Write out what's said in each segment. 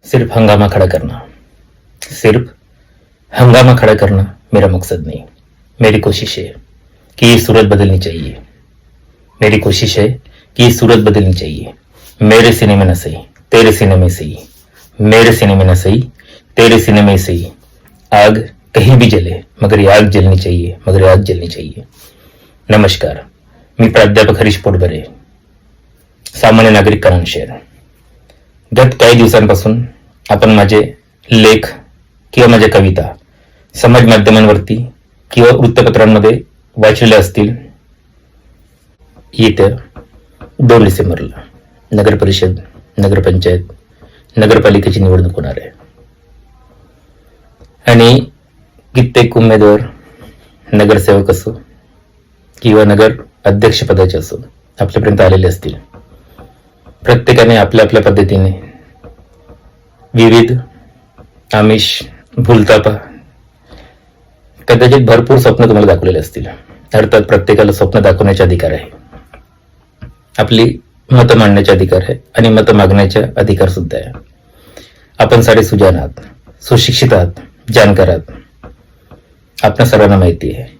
सिर्फ हंगामा खड़ा करना, सिर्फ हंगामा खड़ा करना मेरा मकसद नहीं। मेरी कोशिश है कि ये सूरत बदलनी चाहिए। मेरी कोशिश है कि ये सूरत बदलनी चाहिए। मेरे सीने में न सही, तेरे सीने में सही। मेरे सीने में न सही, तेरे सीने में सही। आग कहीं भी जले, मगर ये आग जलनी चाहिए, मगर ये आग जलनी चाहिए। नमस्कार, मी प्राध्यापक हरीश पोटबरे, सामान्य नागरिक करण शहर। गत काही दिवसांपासून आपण माझे लेख किंवा माझ्या कविता समाज माध्यमांवरती किंवा वृत्तपत्रांमध्ये वाचलेल्या असतील। येत्या 2 डिसेंबरला नगर परिषद, नगरपंचायत, नगरपालिकेची निवडणूक होणार आहे आणि कित्येक उमेदवार नगरसेवक असो किंवा नगर अध्यक्षपदाचे असो आपल्यापर्यंत आलेले असतील। प्रत्येकाने आपल्या आपल्या पद्धतीने विविध आमिष, भूलतापा, कदाचित भरपूर स्वप्न तुम्हाला दाखवलेले असतील। अर्थात प्रत्येकाला स्वप्न दाखवण्याचा अधिकार आहे, आपली मतं मांडण्याचा अधिकार आहे आणि मतं मागण्याचा अधिकार सुद्धा आहे। आपण सारे सुजाण आहात, सुशिक्षित आहात, जाणकार आहात। आपल्या सर्वांना माहिती आहे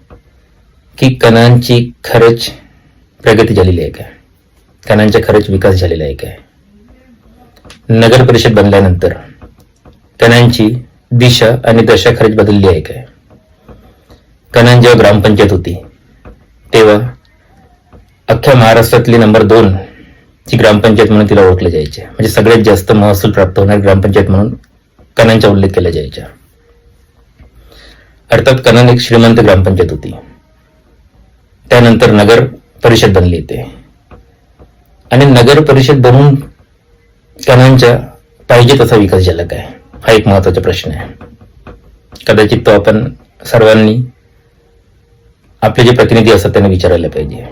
की कणांची खरंच प्रगती झालेली आहे का, कणांचा खरंच विकास झालेला आहे काय। नगर परिषद बनल्यानंतर कणांची दिशा आणि दशा खरंच बदलली आहे काय। कणान जेव्हा ग्रामपंचायत होती तेव्हा अख्ख्या महाराष्ट्रातली नंबर 2 ची ग्रामपंचायत म्हणून तिला ओळखले जायचे, म्हणजे सगळ्यात जास्त महसूल प्राप्त होणारी ग्रामपंचायत म्हणून कणांचा उल्लेख केला जायचा। अर्थात कणान एक श्रीमंत ग्रामपंचायत होती। त्यानंतर नगर परिषद बनली इथे आणि नगर परिषद बनून कणांचा पाहिजे तसा विकास झाला काय, हा एक महत्वाचा प्रश्न आहे। कदाचित तो आपण सर्वांनी आपले जे प्रतिनिधी असतात त्यांना विचारायला पाहिजे।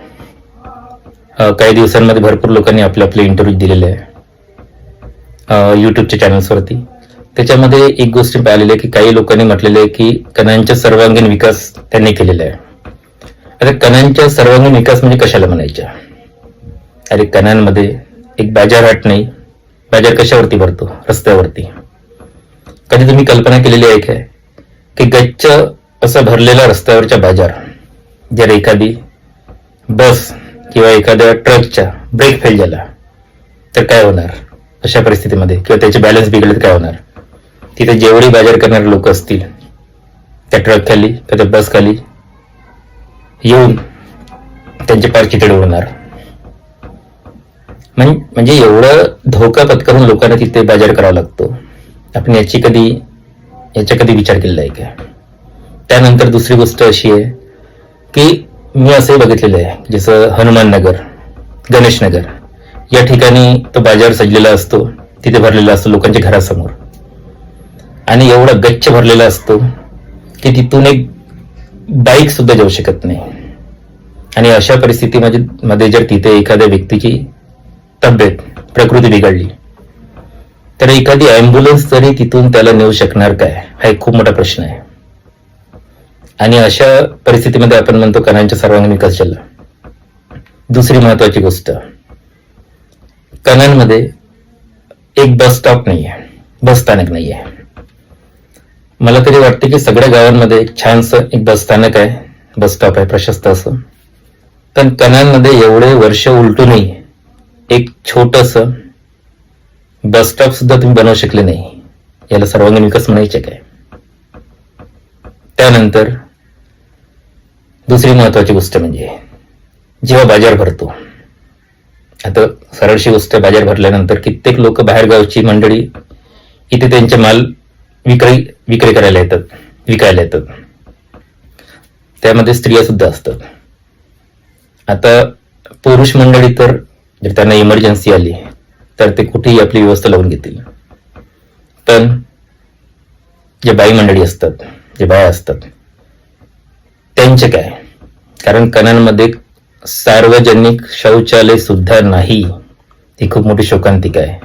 काही दिवसांमध्ये भरपूर लोकांनी आपले आपले इंटरव्ह्यू दिलेले आहे युट्यूबच्या चॅनल्सवरती। त्याच्यामध्ये एक गोष्ट पाहिलेली आहे की काही लोकांनी म्हटलेले आहे की कणांचा सर्वांगीण विकास त्यांनी केलेला आहे। आता कणांचा सर्वांगीण विकास म्हणजे कशाला म्हणायचा? अरे कणांमध्ये एक बाजारहाट नाही, बाजार कशावरती भरतो? रस्त्यावरती। कधी तुम्ही कल्पना केलेली आहे काय की गच्च असा भरलेला रस्त्यावरचा बाजार जर एखादी बस किंवा एखाद्या ट्रकचा ब्रेक फेल झाला तर काय होणार? अशा परिस्थितीमध्ये किंवा त्याचे बॅलन्स बिघडले तर काय होणार? तिथे जेवढी बाजार करणारे लोक असतील त्या ट्रक खाली, त्या बस खाली येऊन त्यांचे पार चितडे उडणार। म्हणजे एवढं धोका पत्करून लोकांना तिथे बाजार करावा लागतो। आपण याचा कधी विचार केलेला आहे का? त्यानंतर दुसरी गोष्ट अशी आहे की मी असंही बघितलेलं आहे, जसं हनुमान नगर, गणेश नगर या ठिकाणी तो बाजार सजलेला असतो, तिथे भरलेला असतो लोकांच्या घरासमोर आणि एवढा गच्च भरलेला असतो की तिथून एक बाईक सुद्धा जाऊ शकत नाही। आणि अशा परिस्थितीमध्ये जर तिथे एखाद्या व्यक्तीची तब्येत, प्रकृती बिघडली तर एखादी ॲम्ब्युलन्स तरी तिथून त्याला नेऊ शकणार काय, हा एक खूप मोठा प्रश्न आहे। आणि अशा परिस्थितीमध्ये आपण म्हणतो कणांचा सर्वांगीण विकास झाला। दुसरी महत्वाची गोष्ट, कणांमध्ये एक बस स्टॉप नाही आहे, बस स्थानक नाही आहे। मला तरी वाटते की सगळ्या गावांमध्ये एक छानसं एक बस स्थानक आहे, बस स्टॉप आहे प्रशस्त असं। पण कणांमध्ये एवढे वर्ष उलटूनही एक छोटस बस स्टॉप सुद्धा तुम्ही बनवू शकले नाही। याला सर्वांगीण विकास म्हणायचे काय? त्यानंतर दुसरी महत्वाची गोष्ट म्हणजे जेव्हा बाजार भरतो, आता सरळशी गोष्ट, बाजार भरल्यानंतर कित्येक लोक बाहेरगावची मंडळी इथे त्यांचे माल विक्री करायला येतात, विकायला येतात। त्यामध्ये स्त्रिया सुद्धा असतात। आता पुरुष मंडळी तर जर त्यांना इमर्जन्सी आली तर ते कुठेही आपली व्यवस्था लावून घेतील, पण जे बाई मंडळी असतात, जे बाया असतात त्यांचे काय? कारण कणांमध्ये सार्वजनिक शौचालय सुद्धा नाही, ही खूप मोठी शोकांतिका आहे।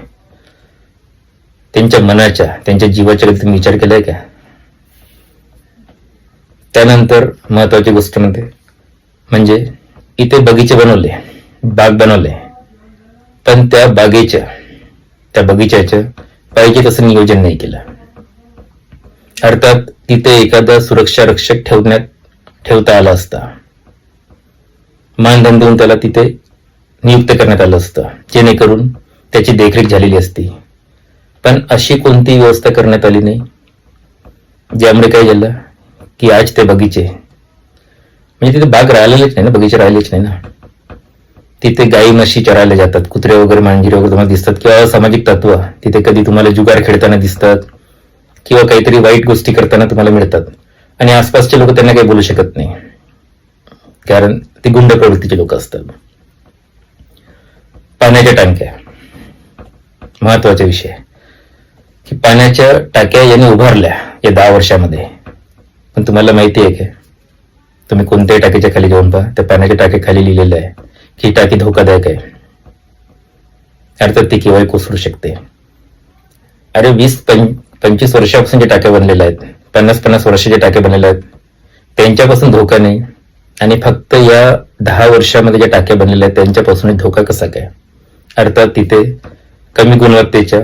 त्यांच्या मनाच्या, त्यांच्या जीवाच्या कधी तुम्ही विचार केलाय का? त्यानंतर महत्वाची गोष्ट म्हणजे इथे बगीचे बनवले, बाग बनवले, पण त्या बगीच्याच्या पाहिजे तसं नियोजन नाही केलं. अर्थात तिथे एखादा सुरक्षा रक्षक ठेवता आला असता, मानधन देऊन त्याला तिथे नियुक्त करण्यात आलं असतं, जेणेकरून त्याची देखरेख झालेली असती. पण अशी कोणती व्यवस्था करण्यात आली नाही, ज्यामुळे काय झालं की आज ते बगीचे, म्हणजे तिथे बाग राहिलेलेच नाही ना, बगीचे राहिलेच नाही ना. तिथे गाई म्हशी चरायला जातात, कुत्रे वगैरे मांजरे वगैरे तुम्हाला दिसतात, किंवा असामाजिक तत्व तिथे कधी तुम्हाला जुगार खेळताना दिसतात, किंवा काहीतरी वाईट गोष्टी करताना तुम्हाला मिळतात. आणि आसपासचे लोक त्यांना काही बोलू शकत नाही, कारण ते गुंड प्रवृत्तीचे लोक असतात. पाण्याच्या टाक्या महत्वाचा विषय, की पाण्याच्या टाक्या यांनी उभारल्या या 10 वर्षामध्ये. पण तुम्हाला माहिती आहे का, तुम्ही कोणत्याही टाकीच्या खाली जाऊन पहा, त्या पाण्याच्या टाक्याखाली लिहिलेलं आहे की ही टाकी धोकादायक आहे. अर्थात ती केव्हाही कोसळू शकते. अरे 20-25 वर्षापासून जे टाक्या बनलेल्या आहेत, 50-50 वर्षाच्या टाक्या बनलेल्या आहेत, त्यांच्यापासून धोका नाही, आणि फक्त या 10 वर्षामध्ये ज्या टाक्या बनलेल्या आहेत त्यांच्यापासून धोका कसा काय? अर्थात तिथे कमी गुणवत्तेचा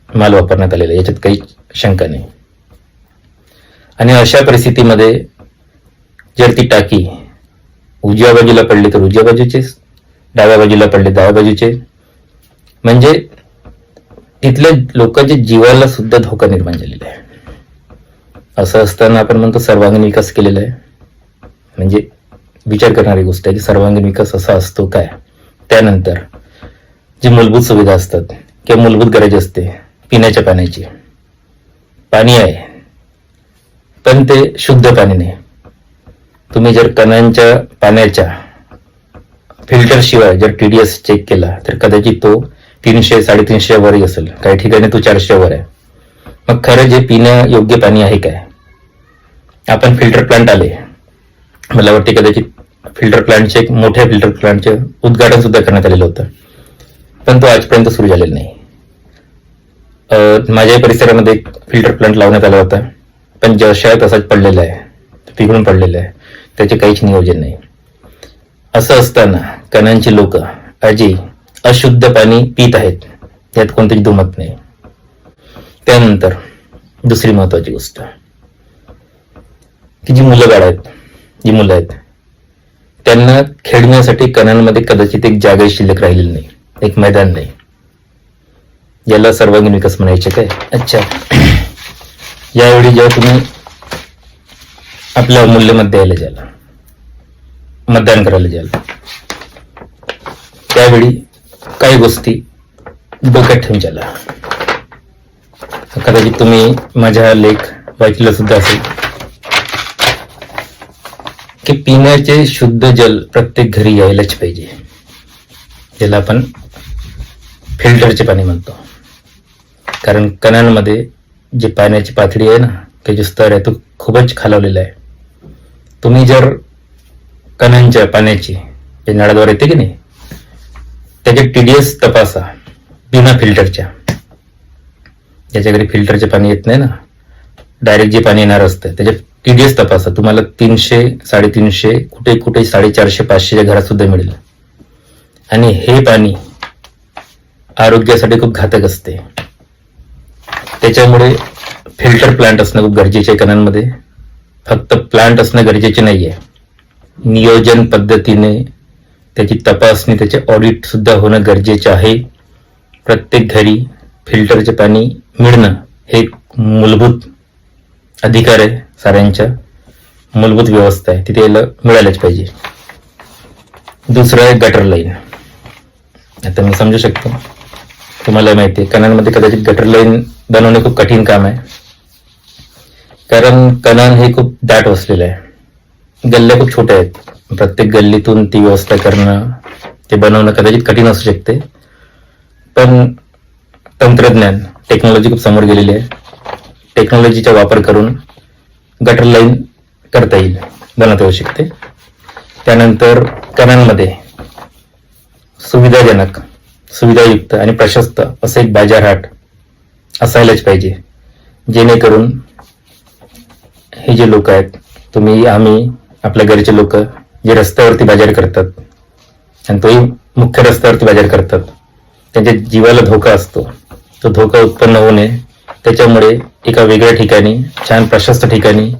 माल वापरण्यात आलेला आहे, याच्यात काही शंका नाही. आणि अशा परिस्थितीमध्ये जर ती टाकी उजव्या बाजूला पडली तर उजव्या बाजूचे, डाव्या बाजूला पडले डाव्या बाजूचे, म्हणजे तिथल्या लोकांच्या जीवाला सुद्धा धोका निर्माण झालेला आहे. असं असताना आपण म्हणतो सर्वांगीण विकास केलेला आहे, म्हणजे विचार करणारी गोष्ट आहे की सर्वांगीण विकास असा असतो काय. त्यानंतर जी मूलभूत सुविधा असतात किंवा मूलभूत गरज असते, पिण्याच्या पाण्याची, पाणी आहे पण ते शुद्ध पाणी नाही. तुम्ही जर कणांच्या पाण्याच्या फिल्टर शिवाय जर TDS चेक केला तर कदाचित तो 300-350 वरही असेल, काही ठिकाणी तो 400 वर आहे. मग खरं जे पिण्यायोग्य पाणी आहे काय? आपण फिल्टर प्लांट आले, मला वाटते कदाचित फिल्टर प्लांटचे, एक मोठ्या फिल्टर प्लांटचे उद्घाटन सुद्धा करण्यात आलेलं होतं, पण तो आजपर्यंत सुरू झालेला नाही. माझ्या परिसरामध्ये एक फिल्टर प्लांट लावण्यात आला होता, पण जशा तसाच पडलेला आहे, पिघळून पडलेला आहे, त्याचे काहीच नियोजन नाही. असं असताना कणांची लोक आजी अशुद्ध पाणी पित आहेत, त्यात कोणतेच दुमत नाही. त्यानंतर दुसरी महत्वाची गोष्ट, की जी मुलं आहेत त्यांना खेळण्यासाठी कणांमध्ये कदाचित एक जागा शिल्लक राहिलेली नाही, एक मैदान नाही. याला सर्वांगीण विकास म्हणायचे काय? अच्छा, यावेळी जेव्हा तुम्ही आपल्या अमूल्य मत द्यायला जाल, मतदान करायला जाल, त्यावेळी काही गोष्टी डोक्यात ठेवून चला. कदाचित तुम्ही माझा लेख वाचला सुद्धा असेल की पिण्याचे शुद्ध जल प्रत्येक घरी यायलाच पाहिजे, ज्याला आपण फिल्टरचे पाणी म्हणतो. कारण कणांमध्ये जे पाण्याची पातळी आहे ना, त्याचे स्तर आहे तो खूपच खालावलेला आहे. तुम्ही जर कणांच्या पाण्याची जे नळाद्वारे येते की नाही, त्याचे TDS तपासा बिना फिल्टरच्या. ज्याच्या घरी फिल्टरचे पाणी येत नाही ना, डायरेक्ट जे पाणी येणार असतं त्याचे TDS तपासा. तुम्हाला 300-350, कुठे 450-500च्या घरात सुद्धा मिळेल. आणि हे पाणी आरोग्यासाठी खूप घातक असते. त्याच्यामुळे फिल्टर प्लांट असणं खूप गरजेचे आहे कणांमध्ये. फक्त प्लांट असणं गरजेचे नाहीये, नियोजन पद्धतीने त्याची तपासणी, त्याचे ऑडिट सुद्धा होणं गरजेचे आहे. प्रत्येक घरी फिल्टरचे पाणी मिळणं हे मूलभूत अधिकार आहे, साऱ्यांच्या मूलभूत व्यवस्था आहे, तिथे याला मिळायलाच पाहिजे. दुसरं आहे गटर लाईन. आता मी समजू शकतो, तुम्हाला माहिती आहे कणांमध्ये कदाचित गटर लाईन बनवणे खूप कठीण काम आहे, कारण कणान हे खूप दाट वसलेलं आहे, गल्ल्या खूप छोट्या आहेत. प्रत्येक गल्लीतून ती व्यवस्था करणं, ते बनवणं कदाचित कठीण असू शकते. पण तंत्रज्ञान, टेक्नॉलॉजी खूप समोर गेलेली आहे. टेक्नॉलॉजीचा वापर करून गटर लाईन करता येईल, बनवता येऊ शकते. त्यानंतर कणांमध्ये सुविधाजनक, सुविधायुक्त आणि प्रशस्त असं एक बाजारहाट असायलाच पाहिजे, जेणेकरून हे जे लोक आहेत, तुम्ही, आम्ही, आपल्या घरचे लोक जे रस्त्यावरती बाजार करतात, आणि तोही मुख्य रस्त्यावरती बाजार करतात, त्यांच्या जीवाला धोका असतो, तो धोका उत्पन्न होऊ नये त्याच्यामुळे एका वेगळ्या ठिकाणी, छान प्रशस्त ठिकाणी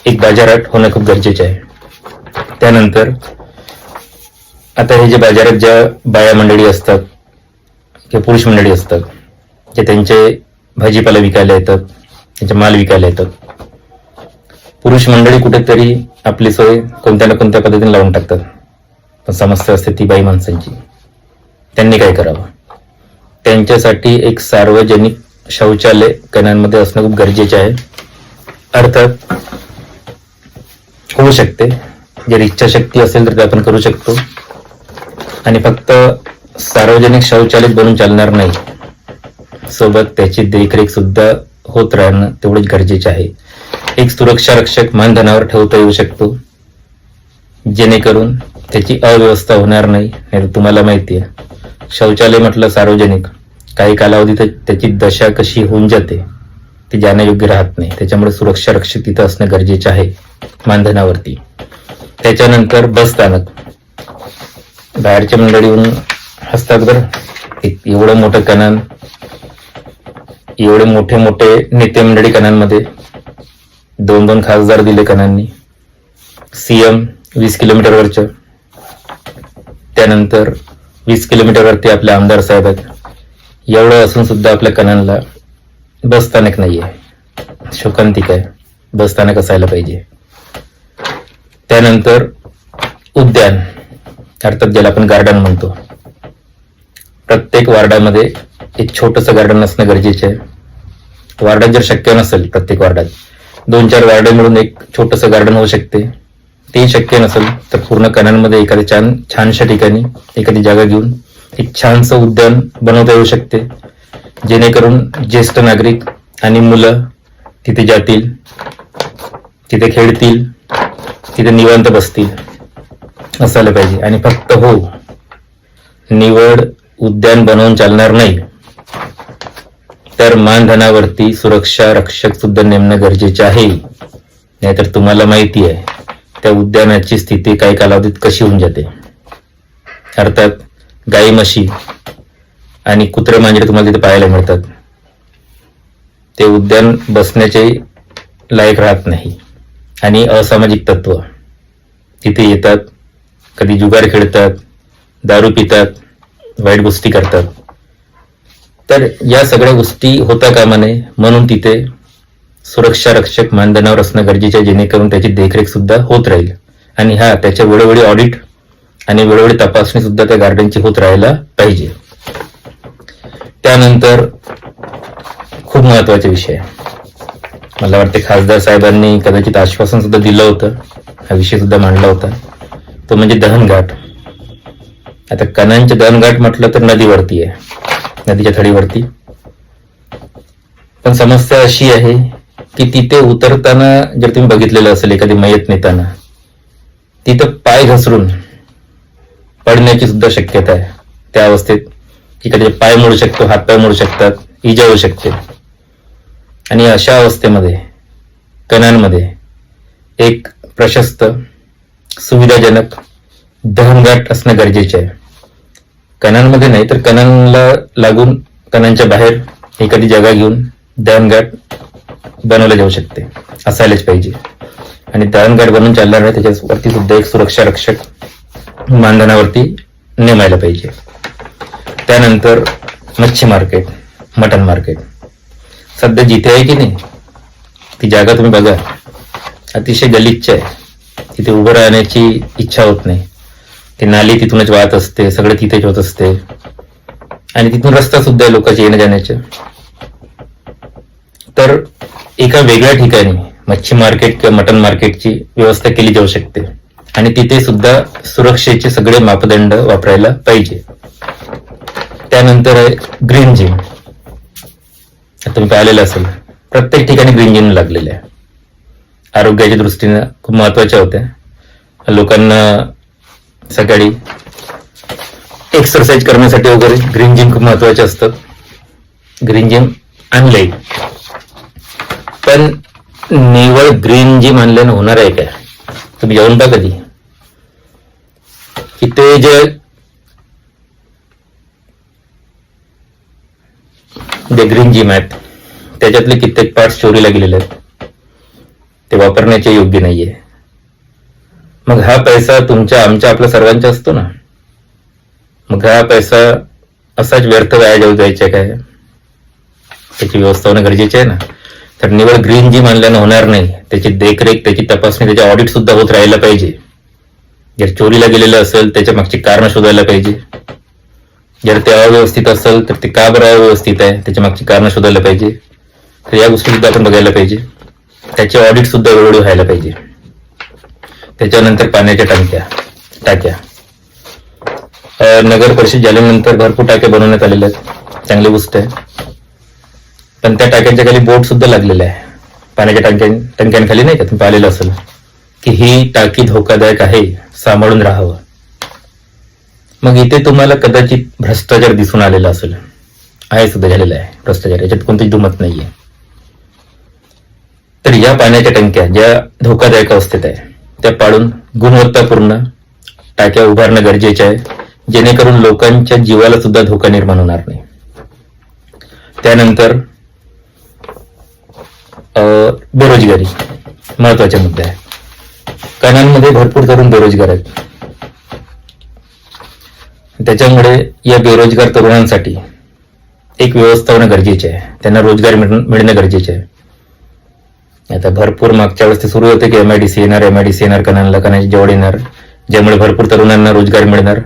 एक बाजारहाट होणं खूप गरजेचे आहे. त्यानंतर आता हे जे बाजारात ज्या बाया मंडळी असतात किंवा पुरुष मंडळी असतात, जे त्यांचे भाजीपाला विकायला येतात, त्यांचे माल विकायला येतात, पुरुष मंडळी कुठेतरी आपली सोय कोणत्या ना कोणत्या पद्धतीने लावून टाकतात. पण समस्या असते ती बाई माणसांची. त्यांनी काय करावं? त्यांच्यासाठी एक सार्वजनिक शौचालय कन्यांमध्ये असणं खूप गरजेचे आहे. अर्थात होऊ शकते, जर इच्छाशक्ती असेल तर ते आपण करू शकतो. आणि फक्त सार्वजनिक शौचालय बनून चालणार नाही, सोबत त्याची देखरेख सुद्धा होत राहणं तेवढंच गरजेचे आहे. एक सुरक्षा रक्षक मानधनावर ठेवता येऊ शकतो, जेणेकरून त्याची अव्यवस्था होणार नाही. नाही तर तुम्हाला माहिती आहे, शौचालय म्हटलं सार्वजनिक, काही कालावधीत त्याची दशा कशी होऊन जाते, ती जाण्यायोग्य राहत नाही. त्याच्यामुळे सुरक्षा रक्षक तिथं असणं गरजेचं आहे मानधनावरती. त्याच्यानंतर बस स्थानक, बाहेरच्या मंडळी येऊन हसतात बरं, एवढं मोठं कनान, एवढे मोठे मोठे नेते मंडळी कनांमध्ये, 2-2 खासदार दिले कनांनी, सीएम 20 किलोमीटरवरचं, त्यानंतर 20 किलोमीटरवरती आपले आमदार साहेब आहेत. एवढं असून सुद्धा आपल्या कनानला बस स्थानक नाहीये. शोकांतिक आहे, बस स्थानक असायला पाहिजे. त्यानंतर उद्यान, अर्थात ज्याला आपण गार्डन म्हणतो, प्रत्येक वार्डामध्ये एक छोटंसं गार्डन असणं गरजेचं आहे. वार्डात जर शक्य नसेल, प्रत्येक वार्डात 2-4 वार्ड मिळून एक छोटंसं गार्डन होऊ शकते. ते शक्य नसेल तर पूर्ण कनानमध्ये एखाद्या छानशा ठिकाणी एखादी जागा घेऊन एक छानसं उद्यान बनवता येऊ शकते, जेणेकरून ज्येष्ठ नागरिक आणि मुलं तिथे जातील, तिथे खेळतील, तिथे निवांत बसतील, असायला पाहिजे. आणि फक्त हो, निवड उद्यान बनवून चालणार नाही, तर मानधनावरती सुरक्षा रक्षक सुद्धा नेमणं गरजेचे आहे. नाहीतर तुम्हाला माहिती आहे त्या उद्यानाची स्थिती काही कालावधीत कशी होऊन जाते. अर्थात गाई म्हशी आणि कुत्रे मांजरे तुम्हाला तिथे पाहायला मिळतात. ते उद्यान बसण्याचे लायक राहत नाही. आणि असामाजिक तत्व तिथे येतात, कधी जुगार खेळतात, दारू पितात, वाईट गोष्टी करतात. तर या सगळ्या गोष्टी होता कामा नये, म्हणून तिथे सुरक्षा रक्षक मानधनावर असणं गरजेचं आहे, जेणेकरून त्याची देखरेख सुद्धा होत राहील. आणि त्याच्या वेळोवेळी ऑडिट आणि वेळोवेळी तपासणी सुद्धा त्या गार्डनची होत राहायला पाहिजे. त्यानंतर खूप महत्वाचा विषय, मला वाटते खासदार साहेबांनी कदाचित आश्वासन सुद्धा दिलं होतं, हा विषय सुद्धा मांडला होता, तो म्हणजे दहनघाट. आता कनानचे दहनघाट म्हटलं तर नदीवरती आहे, नदीच्या थडीवरती. पण समस्या अशी आहे की तिथे उतरताना जर तुम्ही बघितलेलं असेल, एखादी मयत नेताना तिथं पाय घसरून पडण्याची सुद्धा शक्यता आहे. त्या अवस्थेत एखाद्याचे पाय मोडू शकतो, हातपाय मोडू शकतात, इजा होऊ शकते. आणि अशा अवस्थेमध्ये कनानमध्ये एक प्रशस्त सुविधाजनक दहनघाट असणं गरजेचे आहे. कनानमध्ये नाही तर कनानला लागून कनानच्या बाहेर एखादी जागा घेऊन दहनघाट बनवलं जाऊ शकते, असायलाच पाहिजे. आणि दहनघाट बनवून चालणार नाही, त्याच्यावरती सुद्धा एक सुरक्षा रक्षक मानधनावरती नेमायला पाहिजे. त्यानंतर मच्छी मार्केट, मटन मार्केट सध्या जिथे आहे की नाही, ती जागा तुम्ही बघा, अतिशय गलिच्छ आहे. तिथे उभं राहण्याची इच्छा होत नाही. ती नाली तिथूनच वाहत असते, सगळं तिथेच होत असते. आणि तिथून रस्ता सुद्धा आहे लोकांचे येण्या जाण्याचे. तर एका वेगळ्या ठिकाणी मच्छी मार्केट किंवा मटन मार्केटची व्यवस्था केली जाऊ शकते. आणि तिथे सुद्धा सुरक्षेचे सगळे मापदंड वापरायला पाहिजे. त्यानंतर आहे ग्रीन जिम. तुम्ही पाहिलेलं असेल, प्रत्येक ठिकाणी ग्रीन जिम लागलेले आहे. आरोग्याच्या दृष्टीने खूप महत्वाच्या होत्या. लोकांना सकाळी एक्सरसाइज करण्यासाठी वगैरे ग्रीन जिम खूप महत्वाचे असतात. ग्रीन जिम आणलंय, पण निवळ ग्रीन जिम आणल्यानं होणार आहे काय? तुम्ही जाऊन पहा कधी की ते जे जे ग्रीन जिम आहेत त्याच्यातले कित्येक पार्ट्स चोरीला गेलेले आहेत, ते वापरण्याचे योग्य नाहीये. मग हा पैसा तुमच्या आमच्या आपल्या सर्वांचा असतो ना, मग हा पैसा असाच व्यर्थ वाया जाऊ द्यायचा काय? त्याची व्यवस्था होणं गरजेचे आहे ना. तर निवड ग्रीन जिम आणल्यानं होणार नाही, त्याची देखरेख, त्याची तपासणी, त्याचे ऑडिट सुद्धा होत राहायला पाहिजे. जर चोरीला गेलेलं असेल त्याच्या मागची कारण शोधायला पाहिजे. जर ते अव्यवस्थित असेल तर ते का बरं अव्यवस्थित आहे त्याच्या मागची कारण शोधायला पाहिजे. तर या गोष्टी सुद्धा आपण बघायला पाहिजे. त्याचे ऑडिट सुद्धा वेळोवेळी व्हायला पाहिजे. त्याच्यानंतर पाण्याच्या टाक्या नगर परिषद झाल्यानंतर भरपूर टाक्या बनवण्यात आलेल्या आहेत, चांगली गोष्ट आहे. पण त्या टाक्यांच्या खाली बोर्ड सुद्धा लागलेला आहे. पाण्याच्या टंक्यांखाली नाही का तुम्ही पाहिलेलं असेल की ही टाकी धोकादायक आहे, सांभाळून राहावं. मग इथे तुम्हाला कदाचित भ्रष्टाचार दिसून आलेला असेल, आहे सुद्धा झालेला आहे भ्रष्टाचार, याच्यात कोणतीच दुमत नाहीये. तर या पाण्याच्या टंक्या ज्या धोकादायक अवस्थेत आहे त्या पाडून गुणवत्तापूर्ण टाक्या उभारणं गरजेचे आहे, जेणेकरून लोकांच्या जीवाला सुद्धा धोका निर्माण होणार नाही. त्यानंतर बेरोजगारी महत्वाचा मुद्दा आहे. कणांमध्ये भरपूर तरुण बेरोजगार आहेत. त्याच्यामुळे या बेरोजगार तरुणांसाठी एक व्यवस्था होणं गरजेचे आहे, त्यांना रोजगार मिळणं गरजेचे आहे. आता भरपूर मागच्या वेळेस ते सुरू होते की MIDC येणार कणांना, कणांची जवळ येणार, ज्यामुळे भरपूर तरुणांना रोजगार मिळणार.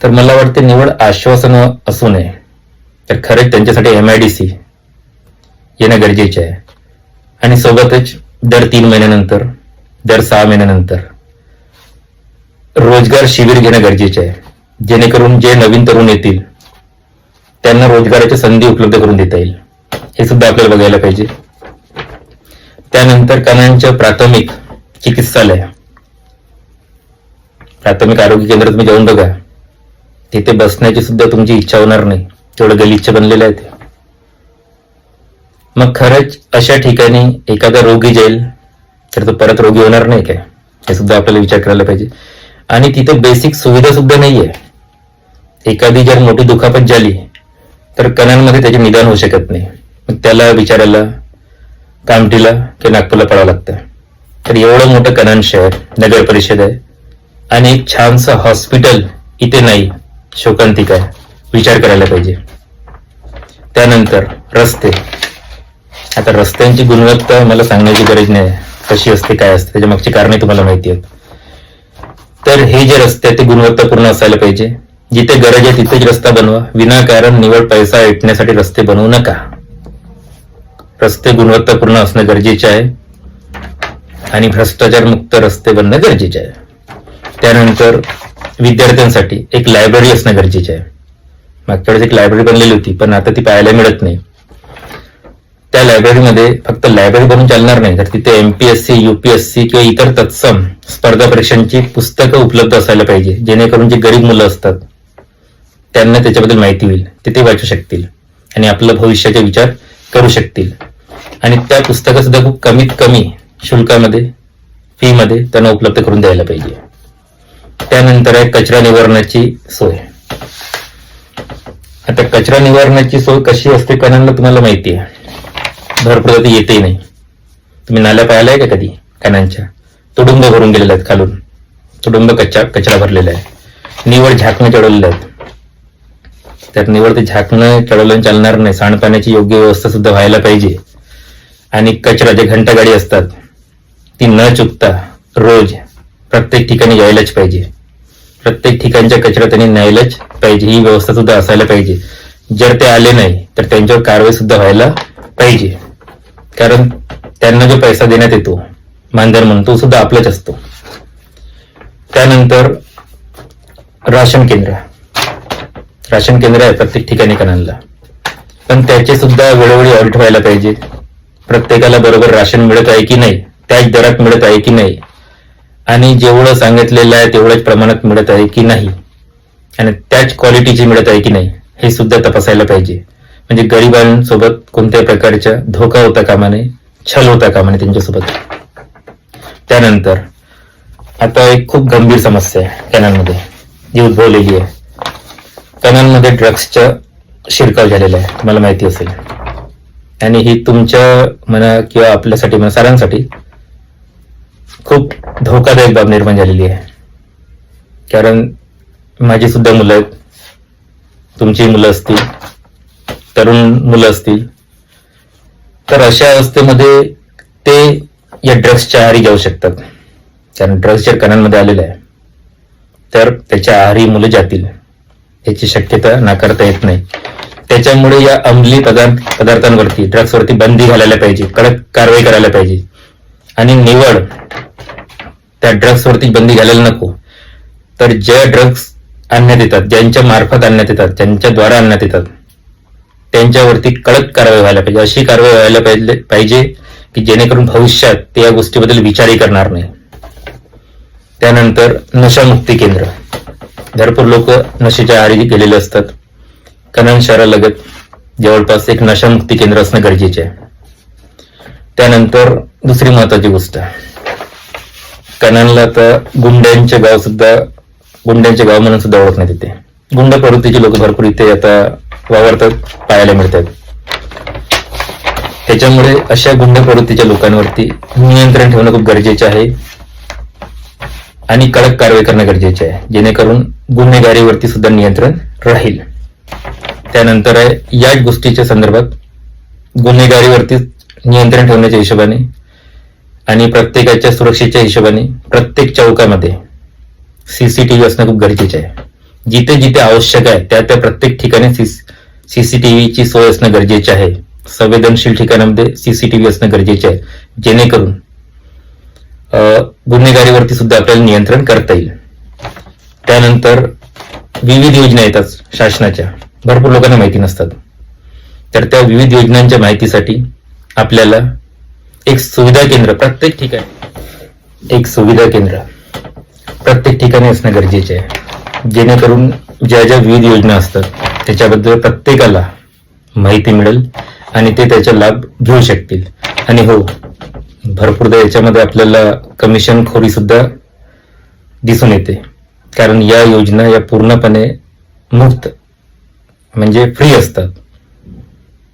तर मला वाटते निवड आश्वासन असू नये, तर खरेच त्यांच्यासाठी MIDC येणं गरजेचे आहे. आणि सोबतच दर 3 महिन्यानंतर, दर 6 महिन्यानंतर रोजगार शिबिर घेणं गरजेचे आहे, जेणेकरून जे नवीन तरुण येतील त्यांना रोजगाराच्या संधी उपलब्ध करून देता येईल. हे सुद्धा आपल्याला बघायला पाहिजे. त्यानंतर कणांच्या प्राथमिक चिकित्सालय, प्राथमिक आरोग्य केंद्र तुम्ही जाऊन बघा, तिथे बसण्याची सुद्धा तुमची इच्छा होणार नाही, तेवढं गलिच्छ बनलेलं आहे ते. मग खरंच अशा ठिकाणी एखादा रोगी जाईल तर तो परत रोगी होणार नाही काय, हे सुद्धा आपल्याला विचार करायला पाहिजे. आणि तिथे बेसिक सुविधा सुद्धा नाहीये. एखादी जर मोठी दुखापत झाली तर कणांमध्ये त्याचे निदान होऊ शकत नाही, मग त्याला विचारायला कामठीला किंवा नागपूरला पडावं लागतं. तर एवढं मोठं कणान शहर, नगर परिषद आहे आणि एक छानसं हॉस्पिटल इथे नाही, शोकांतिक आहे, विचार करायला पाहिजे. त्यानंतर रस्ते. आता रस्त्यांची गुणवत्ता मला सांगण्याची गरज नाही, कशी असते काय असते, त्याच्या मागची कारणे तुम्हाला माहिती आहेत. तर हे जे रस्ते आहेत ते गुणवत्तापूर्ण असायला पाहिजे. जिथे गरज आहे तिथेच रस्ता बनवा, विनाकारण निवड पैसा ऐटण्यासाठी रस्ते बनवू नका. रस्ते गुणवत्तापूर्ण असणं गरजेचे आहे आणि भ्रष्टाचार मुक्त रस्ते बनणं गरजेचे आहे. त्यानंतर विद्यार्थ्यांसाठी एक लायब्ररी असणं गरजेचे आहे. मागच्या वेळेस एक लायब्ररी बनलेली होती, पण आता ती पाहायला मिळत नाही. त्या लायब्ररीमध्ये फक्त लायब्ररी बनून चालणार नाही, तर तिथे MPSC, UPSC किंवा इतर तत्सम स्पर्धा परीक्षांची पुस्तकं उपलब्ध असायला पाहिजे, जेणेकरून जे गरीब मुलं असतात त्यांना त्याच्याबद्दल माहिती होईल, ते वाचू शकतील आणि आपलं भविष्याचे विचार करू शकतील. आणि त्या पुस्तकं सुद्धा खूप कमीत कमी शुल्कामध्ये, फी मध्ये त्यांना उपलब्ध करून द्यायला पाहिजे. त्यानंतर आहे कचरा निवारणाची सोय. आता कचरा निवारणाची सोय कशी असते कणांना तुम्हाला माहिती आहे, भरपूर ती येते नाही. तुम्ही नाल्या पाहिलाय का कधी कणांच्या? तुडुंब भरून गेलेले आहेत, खालून तुडुंब कचरा भरलेला आहे. निवड झाकणं चढवलेलं आहेत, तर निवड ते झाकणं चढवलं चालणार नाही. सांडपाण्याची योग्य व्यवस्था सुद्धा व्हायला पाहिजे. आणि कचरा जे घंटागाडी असतात ती न चुकता रोज प्रत्येक ठिकाणी यायलाच पाहिजे. प्रत्येक ठिकाणच्या कचरा त्यांनी न्यायलाच पाहिजे, ही व्यवस्था सुद्धा असायला पाहिजे. जर ते आले नाही तर त्यांच्यावर कारवाई सुद्धा व्हायला पाहिजे, कारण त्यांना जो पैसा देण्यात येतो मानधन म्हणून तो सुद्धा आपलाच असतो. त्यानंतर राशन केंद्र आहे प्रत्येक ठिकाणी कणांना, पण त्याचे सुद्धा वेळोवेळी ऑडिट व्हायला पाहिजे. प्रत्येकाला बरोबर राशन मिळत आहे की नाही, त्याच दरात मिळत आहे की नाही, आणि जेवढं सांगितलेलं आहे तेवढ्याच प्रमाणात मिळत आहे की नाही, आणि त्याच क्वालिटीची मिळत आहे की नाही, हे सुद्धा तपासायला पाहिजे. म्हणजे गरिबांसोबत कोणत्या प्रकारचा धोका होता कामा नये, छल होता कामा नये त्यांच्यासोबत. त्यानंतर आता एक खूप गंभीर समस्या आहे कणांमध्ये जी उद्भवलेली आहे. कणांमध्ये ड्रग्सच्या शिरकाव झालेला आहे, तुम्हाला माहिती असेल. आणि ही तुमच्या म्हणा किंवा आपल्यासाठी म्हणा सारांसाठी खूप धोकादायक बाब निर्माण झालेली आहे. कारण माझी सुद्धा मुलं आहेत, तुमची मुलं असतील, तरुण मुलं असतील. तर अशा अवस्थेमध्ये ते या ड्रग्सच्या आहारी जाऊ शकतात. कारण ड्रग्स जर कणांमध्ये आलेला आहे तर त्याच्या आहारी मुलं जातील याची शक्यता नाकारता येत नाही. त्याच्यामुळे या अंमली पदार्थांवरती, ड्रग्सवरती बंदी घालायला पाहिजे, कडक कारवाई करायला पाहिजे. आणि निवड त्या ड्रग्सवरती बंदी घालायला नको, तर ज्या ड्रग्स आणण्यात येतात, ज्यांच्या मार्फत आणण्यात येतात, ज्यांच्याद्वारा आणण्यात येतात, त्यांच्यावरती कडक कारवाई व्हायला पाहिजे. अशी कारवाई व्हायला पाहिजे की जेणेकरून भविष्यात ते या गोष्टीबद्दल विचारही करणार नाही. त्यानंतर नशामुक्ती केंद्र. भरपूर लोक नशेच्या आहारी गेलेले असतात. कणन शहरालगत जवळपास एक नशामुक्ती केंद्र असणं गरजेचे आहे. त्यानंतर दुसरी महत्वाची गोष्ट, कणनला आता गुंड्यांचे गाव म्हणून सुद्धा ओळखण्यात येते. गुंड प्रवृत्तीचे लोक भरपूर इथे आता वावरतात, पाहायला मिळतात. त्याच्यामुळे अशा गुंड प्रवृत्तीच्या लोकांवरती नियंत्रण ठेवणं खूप गरजेचे आहे आणि कडक कारवाई करणं गरजेचे आहे, जेणेकरून गुन्हेगारीवरती सुद्धा नियंत्रण राहील. त्यानंतर आहे याच गोष्टीच्या संदर्भात गुन्हेगारीवरती नियंत्रण ठेवण्याच्या हिशोबाने आणि प्रत्येकाच्या सुरक्षेच्या हिशोबाने प्रत्येक चौकामध्ये सीसीटीव्ही असणं खूप गरजेचे आहे. जिथे जिथे आवश्यक आहे त्या त्या प्रत्येक ठिकाणी सीसीटीव्हीची सोय असणं गरजेचे आहे. संवेदनशील ठिकाणामध्ये सीसीटीव्ही असणं गरजेचे आहे, जेणेकरून गुन्हेगारीवरती सुद्धा आपल्याला नियंत्रण करता येईल. त्यानंतर विविध योजना येतात शासनाच्या, भरपूर लोकांना माहिती नसतात. तर त्या विविध योजनांच्या माहितीसाठी आपल्याला एक सुविधा केंद्र प्रत्येक ठिकाणी असणं गरजेचे आहे, जेणेकरून ज्या ज्या विविध योजना असतात त्याच्याबद्दल प्रत्येकाला माहिती मिळेल आणि ते त्याचा लाभ घेऊ शकतील. आणि हो, भरपूरदा याच्यामध्ये आपल्याला कमिशनखोरी सुद्धा दिसून येते. कारण या योजना या पूर्णपणे मुक्त म्हणजे फ्री असतात,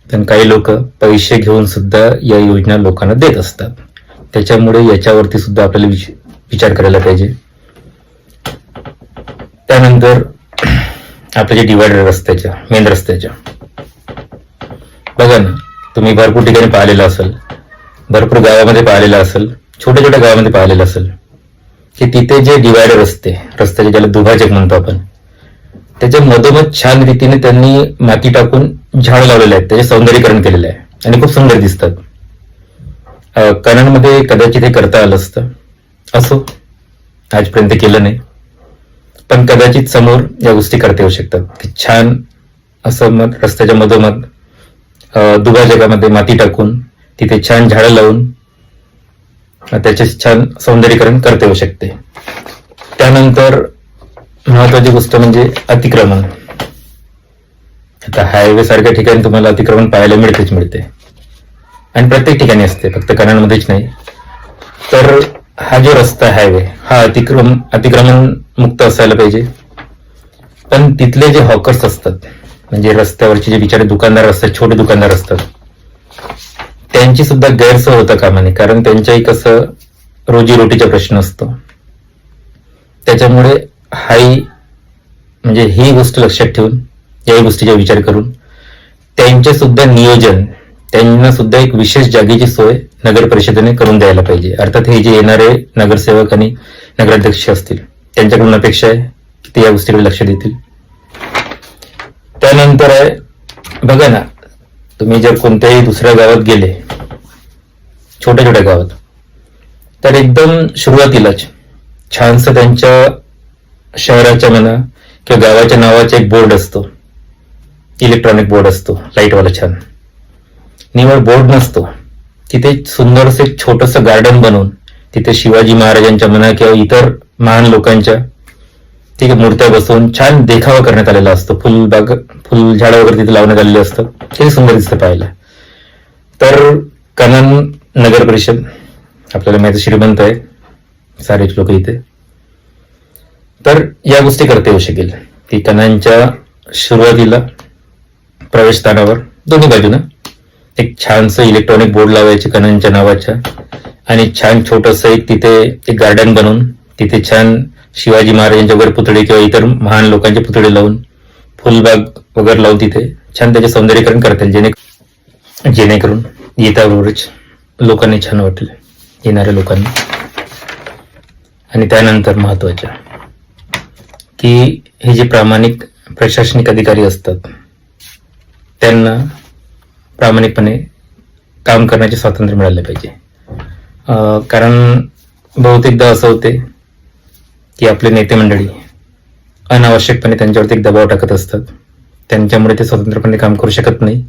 पण काही लोक पैसे घेऊन सुद्धा या योजना लोकांना देत असतात. त्याच्यामुळे याच्यावरती सुद्धा आपल्याला विचार करायला पाहिजे. त्यानंतर आपले जे डिवायडर रस्त्याच्या, मेन रस्त्याच्या, बघा ना, तुम्ही भरपूर ठिकाणी पाहिलेलं असेल, भरपूर गावामध्ये पाहिलेलं असेल, छोट्या छोट्या गावामध्ये पाहिलेलं असेल की तिथे जे डिवायडर असते, रस्त्याचे ज्याला दुभाजक म्हणतो आपण, त्याच्या मधोमध छान रीतीने त्यांनी माती टाकून झाड लावलेले आहेत, त्याचे सौंदर्यीकरण केलेलं आहे आणि खूप सुंदर दिसतात. कणनमध्ये कदाचित हे करता आलं असतं, असो आजपर्यंत केलं नाही, पण कदाचित समोर या गोष्टी करता येऊ शकतात की छान असं रस्त्याच्या मधोमध दुभाजकामध्ये माती टाकून तिथे छान झाडं लावून त्याचे छान सौंदर्यीकरण करता येऊ शकते. त्यानंतर महत्वाची गोष्ट म्हणजे अतिक्रमण. आता हायवे सारख्या ठिकाणी तुम्हाला अतिक्रमण पाहायला मिळते आणि प्रत्येक ठिकाणी असते, फक्त कणनमध्येच नाही. तर हा जो रस्ता हायवे हा अतिक्रमण मुक्त असायला पाहिजे. पण तिथले जे हॉकर्स असतात, म्हणजे रस्त्यावरचे जे बिचारे दुकानदार असतात, छोटे दुकानदार असतात, त्यांची सुद्धा गैरसोय होता कामा नये. कारण त्यांच्याही कसं रोजीरोटीचा प्रश्न असतो. त्याच्यामुळे ही गोष्ट लक्षात ठेवून, याही गोष्टीचा विचार करून त्यांचे सुद्धा नियोजन, त्यांना सुद्धा एक विशेष जागेची सोय नगर परिषदेने करून द्यायला पाहिजे. अर्थात हे जे येणारे नगरसेवक आणि नगराध्यक्ष असतील त्यांच्याकडून अपेक्षा आहे की ते या गोष्टीकडे लक्ष देतील. त्यानंतर आहे, बघा ना, तुम्ही जर कोणत्याही दुसऱ्या गावात गेले, छोट्या छोट्या गावात, तर एकदम सुरुवातीलाच छानसं त्यांच्या शहराच्या म्हणा किंवा गावाच्या नावाचा एक बोर्ड असतो, इलेक्ट्रॉनिक बोर्ड असतो, लाईटवाला छान. निवड बोर्ड नसतो, तिथे सुंदरसं एक छोटंसं गार्डन बनवून तिथे शिवाजी महाराजांच्या म्हणा किंवा इतर महान लोकांच्या ठीक आहे मूर्त्या बसवून छान देखावा करण्यात आलेला असतो. फुल झाडं वगैरे तिथे लावण्यात आलेले असतात, ते सुंदर दिसतं पाहायला. तर कणन नगर परिषद आपल्याला माहिती श्रीमंत आहे, सारेच लोक इथे. तर या गोष्टी करता येऊ शकेल की कणनच्या सुरुवातीला प्रवेशस्थानावर दोन्ही बाजूनं एक छानसं इलेक्ट्रॉनिक बोर्ड लावायचे कननच्या नावाच्या, आणि छान छोटंसं एक तिथे एक गार्डन बनवून तिथे छान शिवाजी महाराजांचे वगैरे पुतळे किंवा इतर महान लोकांचे पुतळे लावून फुलबाग वगैरे लावून तिथे छान त्याचे सौंदर्यीकरण करता येईल, जेणेकरून येत्याबरोबरच लोकांनी छान वाटेल, येणाऱ्या लोकांनी. आणि त्यानंतर महत्वाच्या की हे जे प्रामाणिक प्रशासनिक अधिकारी असतात त्यांना प्रामाणिकपणे काम करण्याचे स्वातंत्र्य मिळाले पाहिजे. कारण बहुतेकदा असं होते की आपले नेते मंडळी अनावश्यकपणे त्यांच्यावरती एक दबाव टाकत असतात, त्यांच्यामुळे ते स्वतंत्रपणे काम करू शकत नाही.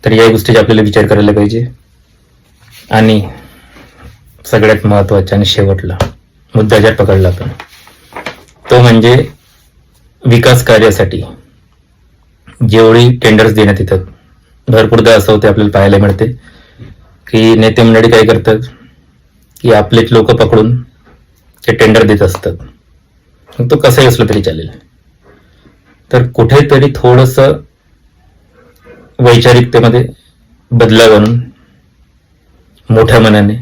तर या गोष्टीचा आपल्याला विचार करायला पाहिजे. आणि सगळ्यात महत्वाचा आणि शेवटला मुद्दा जर पकडला आपण, तो म्हणजे विकास कार्यासाठी जेवढी टेंडर्स देण्यात येतात. भरपूरदा असं होते, आपल्याला पाहायला मिळते की नेते मंडळी काय करतात की आपलेच लोक पकडून ते टेंडर देत असतात. मग तो कसंही असलं तरी चालेल. तर कुठेतरी थोडंसं वैचारिकतेमध्ये बदलाव आणून मोठ्या मनाने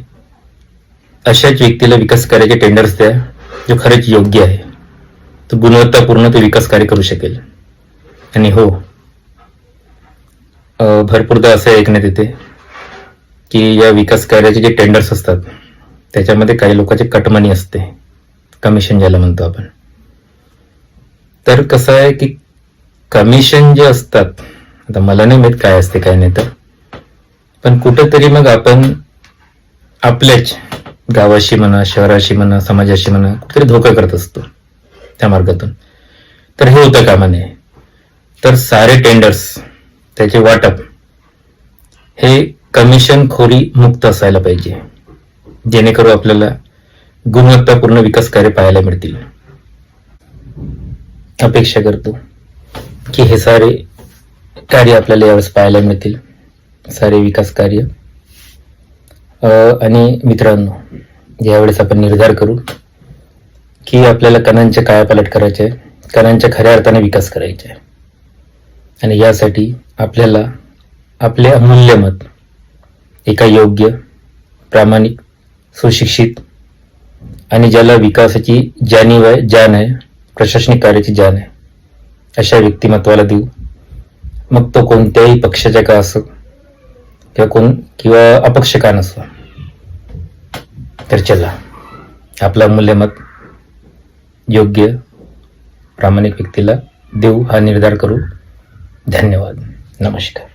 अशाच व्यक्तीला विकास कार्याचे टेंडर्स द्या जो खरंच योग्य आहे, तो गुणवत्तापूर्ण ते विकास कार्य करू शकेल. आणि हो, भरपूरदा असं ऐकण्यात येते की या विकास कार्याचे जे टेंडर्स असतात त्याच्यामध्ये काही लोकांची कटमनी असते, कमिशन ज्याला म्हणतो आपण. तर कसं आहे की कमिशन जे असतात, आता मला नाही माहित काय असते काय नाही, तर पण कुठेतरी मग आपण आपल्याच गावाशी म्हणा, शहराशी म्हणा, समाजाशी म्हणा, कुठेतरी धोका करत असतो त्या मार्गातून. तर हे होतं कामा नये. तर सारे टेंडर्स त्याचे वाटप हे कमिशनखोरी मुक्त असायला पाहिजे, जेणेकरून आपल्याला गुणवत्तापूर्ण विकास कार्य पाहायला मिळतील. अपेक्षा करतो की हे सारे कार्य आपल्याला यावेळेस पाहायला मिळतील, सारे विकास कार्य. आणि मित्रांनो, यावेळेस आपण निर्धार करू की आपल्याला कणांचे कायापालट करायचे आहे, कणांच्या खऱ्या अर्थाने विकास करायचे आहे. आणि यासाठी आपल्याला आपले अमूल्य मत एका योग्य, प्रामाणिक, सुशिक्षित आणि ज्याला विकासाची जाणीव आहे, जाण आहे, प्रशासनिक कार्याची जाण आहे, अशा व्यक्तिमत्वाला देऊ. मग तो कोणत्याही पक्षाच्या का असो किंवा अपक्ष का नसो. तर चला, आपला अमूल्य मत योग्य, प्रामाणिक व्यक्तीला देऊ हा निर्धार करू. धन्यवाद. नमस्कार.